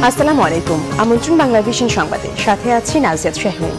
আসসালামু আলাইকুম। আমন্ত্রণ বাংলাভিশন সংবাদে, সাথে আছি নাজিয়াত শাহরিন।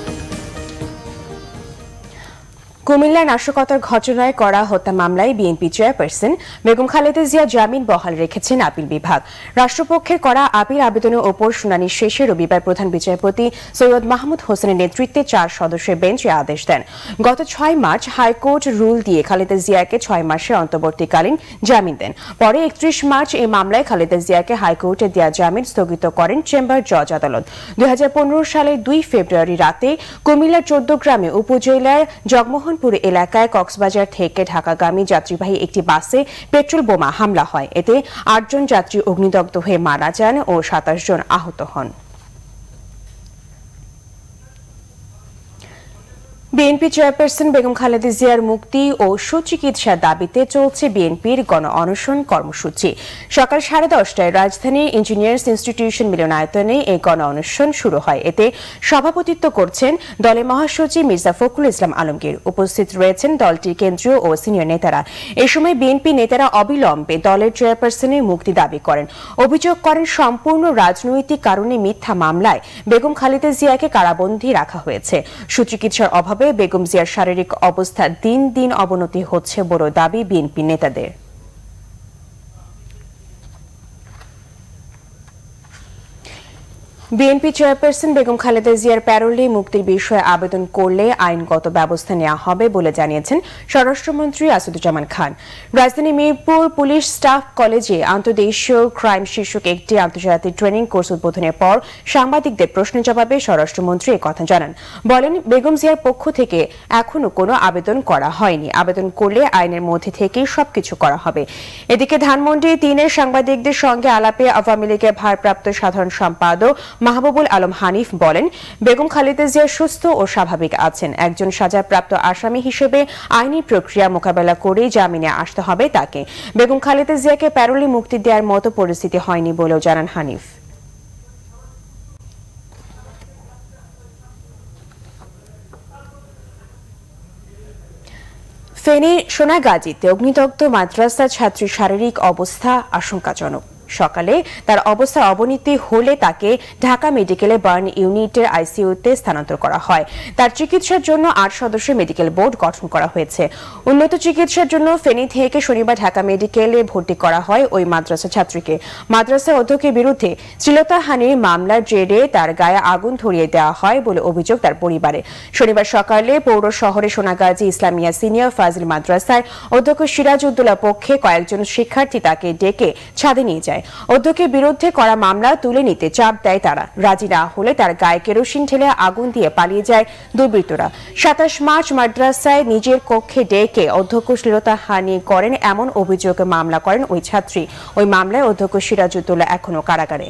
কুমিল্লার নাশকতার ঘটনায় করা হত্যা মামলায় বিএনপি চেয়ারপারসন বেগম খালেদা জিয়া জামিন বহাল রেখেছেন আপিল বিভাগ। রাষ্ট্রপক্ষের করা আপিল আবেদনের ওপর শুনানি শেষে রবিবার প্রধান বিচারপতি সৈয়দ মাহমুদ হোসেনের নেতৃত্বে 4 সদস্যের বেঞ্চ এ আদেশ দেন। গত 6 মার্চ হাইকোর্ট রুল দিয়ে খালেদা জিয়াকে 6 মাসের অন্তর্বর্তীকালীন জামিন দেন। পরে 31 মার্চ এই মামলায় খালেদা জিয়াকে হাইকোর্টে দেয়া জামিন স্থগিত করেন চেম্বার জজ আদালত। 2015 সালের 2 ফেব্রুয়ারি রাতে কুমিল্লার 14 গ্রামে উপজেলার জগমোহন এলাকায় কক্সবাজার থেকে ঢাকাগামী যাত্রীবাহী একটি বাসে পেট্রোল বোমা হামলা হয়। এতে 8 জন যাত্রী অগ্নিদগ্ধ হয়ে মারা যান ও 27 জন আহত হন। বিএনপি চেয়ারপারসন বেগম খালেদা জিয়ার মুক্তি ও সুচিকিৎসার দাবিতে চলছে বিএনপির গণ অনশন কর্মসূচি। সকাল 10:30টায় রাজধানীর ইঞ্জিনিয়ার্স ইনস্টিটিউশন মিলনায়তনে এই গণ অনশন শুরু হয়। এতে সভাপতিত্ব করছেন দলের মহাসচিব মির্জা ফখরুল ইসলাম আলমগীর। উপস্থিত রয়েছেন দলটির কেন্দ্রীয় ও সিনিয়র নেতারা। এ সময় বিএনপি নেতারা অবিলম্বে দলের চেয়ারপারসনের মুক্তি দাবি করেন। অভিযোগ করেন সম্পূর্ণ রাজনৈতিক কারণে মিথ্যা মামলায় বেগম খালেদা জিয়াকে কারাবন্দী রাখা হয়েছে। সুচিকিৎসার অভাবে বেগম জিয়ার শারীরিক অবস্থা দিন দিন অবনতি হচ্ছে বড় দাবি বিএনপি নেতাদের। বিএনপি চেয়ারপারসন বেগম খালেদা জিয়ার প্যারোলে মুক্তির বিষয়ে আবেদন করলে আইনগত ব্যবস্থা নেওয়া হবে বলে জানিয়েছেন স্বরাষ্ট্রমন্ত্রী আসাদুজ্জামান খান। রাজধানী মিরপুর পুলিশ স্টাফ কলেজে আন্তর্দেশীয় ক্রাইম শীর্ষক একটি আন্তর্জাতিক ট্রেনিং কোর্স উদ্বোধনের পর সাংবাদিকদের প্রশ্নের জবাবে স্বরাষ্ট্রমন্ত্রী একথা জানান। বলেন, বেগম জিয়ার পক্ষ থেকে এখনো কোনো আবেদন করা হয়নি। আবেদন করলে আইনের মধ্যে থেকেই সবকিছু করা হবে। এদিকে ধানমন্ডি 3-এর সাংবাদিকদের সঙ্গে আলাপে আওয়ামী লীগের ভারপ্রাপ্ত সাধারণ সম্পাদক মাহবুবুল আলম হানিফ বলেন, বেগম খালেদা জিয়া সুস্থ ও স্বাভাবিক আছেন। একজন সাজাপ্রাপ্ত আসামি হিসেবে আইনি প্রক্রিয়া মোকাবেলা করে জামিনে আসতে হবে তাকে। বেগম খালেদা জিয়াকে প্যারোলে মুক্তি দেওয়ার মতো পরিস্থিতি হয়নি বলেও জানান হানিফ। ফেনীর সোনাগাজীতে অগ্নিদগ্ধ মাদ্রাসা ছাত্রীর শারীরিক অবস্থা আশঙ্কাজনক। সকালে তার অবস্থার অবনতি হলে তাকে ঢাকা মেডিকেলে বার্ন ইউনিটের আইসিইউতে স্থানান্তর করা হয়। তার চিকিৎসার জন্য 8 সদস্যের মেডিকেল বোর্ড গঠন করা হয়েছে। উন্নত চিকিৎসার জন্য ফেনী থেকে শনিবার ঢাকা মেডিকেলে ভর্তি করা হয় ওই মাদ্রাসা ছাত্রীকে। মাদ্রাসার অধ্যক্ষের বিরুদ্ধে শ্লীলতাহানির মামলার জেরে তার গায়ে আগুন ধরিয়ে দেওয়া হয় বলে অভিযোগ তার পরিবারে। শনিবার সকালে পৌর শহরে সোনাগাজী ইসলামিয়া সিনিয়র ফাজিল মাদ্রাসার অধ্যক্ষ সিরাজউদ্দৌলার পক্ষে কয়েকজন শিক্ষার্থী তাকে ডেকে ছাদে নিয়ে যায়। অধ্যক্ষের বিরুদ্ধে করা মামলা তুলে নিতে চাপ দেয় তারা। রাজি না হলে তার গায়ে কেরোসিন ঢেলে আগুন দিয়ে পালিয়ে যায় দুর্বৃত্তরা। 27 মার্চ মাদ্রাসায় নিজের কক্ষে ডেকে অধ্যক্ষ শ্লীলতাহানি করেন এমন অভিযোগে মামলা করেন ওই ছাত্রী। ওই মামলায় অধ্যক্ষ সিরাজউদ্দৌলা এখনো কারাগারে।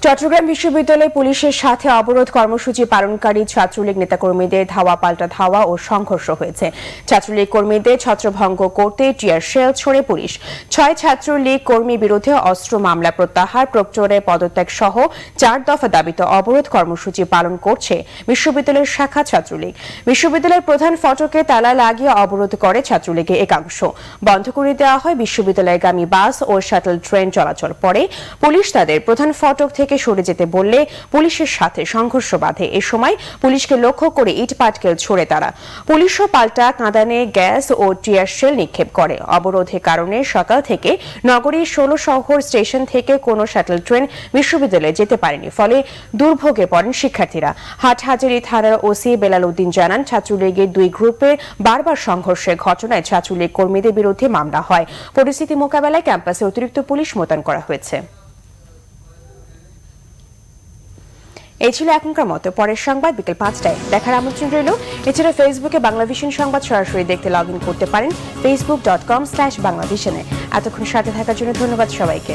চট্টগ্রাম বিশ্ববিদ্যালয় পুলিশের সাথে অবরোধ কর্মসূচি পালনকারী ছাত্রলীগ নেতাকর্মীদের ধাওয়া পাল্টা ধাওয়া ও সংঘর্ষ হয়েছে। ছাত্রলীগ কর্মীদের ছত্রভঙ্গ করতে টিয়ার শেল ছোড়ে পুলিশ। 6 ছাত্রলীগ কর্মী বিরুদ্ধে অস্ত্র মামলা প্রত্যাহার, প্রক্টরের পদত্যাগ সহ 4 দফা দাবিতে অবরোধ কর্মসূচি পালন করছে বিশ্ববিদ্যালয়ের শাখা ছাত্রলীগ। বিশ্ববিদ্যালয়ের প্রধান ফটকে তালা লাগিয়ে অবরোধ করে ছাত্রলীগের একাংশ। বন্ধ করে দেওয়া হয় বিশ্ববিদ্যালয়গামী বাস ও শাটল ট্রেন চলাচল। পরে পুলিশ তাদের প্রধান ফটক থেকে সরে যেতে বললে পুলিশের সাথে সংঘর্ষ বাধে। এ সময় পুলিশকে লক্ষ্য করে ইট পাটকেল ছোড়ে তারা। পুলিশও পাল্টা কাঁদানে গ্যাস ও টিয়ার শেল নিক্ষেপ করে। অবরোধের কারণে সকাল থেকে নগরীর 16 শহর স্টেশন থেকে কোনো শাটল ট্রেন বিশ্ববিদ্যালয়ে যেতে পারেনি। ফলে দুর্ভোগে পড়েন শিক্ষার্থীরা। হাটহাজারী থানার ওসি বেলাল উদ্দিন জানান, ছাত্রলীগের 2 গ্রুপের বারবার সংঘর্ষের ঘটনায় ছাত্রলীগ কর্মীদের বিরুদ্ধে মামলা হয়। পরিস্থিতি মোকাবেলায় ক্যাম্পাসে অতিরিক্ত পুলিশ মোতায়েন করা হয়েছে। এই ছিল এখনকার মতো। পরের সংবাদ বিকেল 5টায় দেখার আমন্ত্রণ রইল। এছাড়া ফেসবুকে বাংলাভিশন সংবাদ সরাসরি দেখতে লগ ইন করতে পারেন facebook.com/বাংলাভিশনে। এতক্ষণ সাথে থাকার জন্য ধন্যবাদ সবাইকে।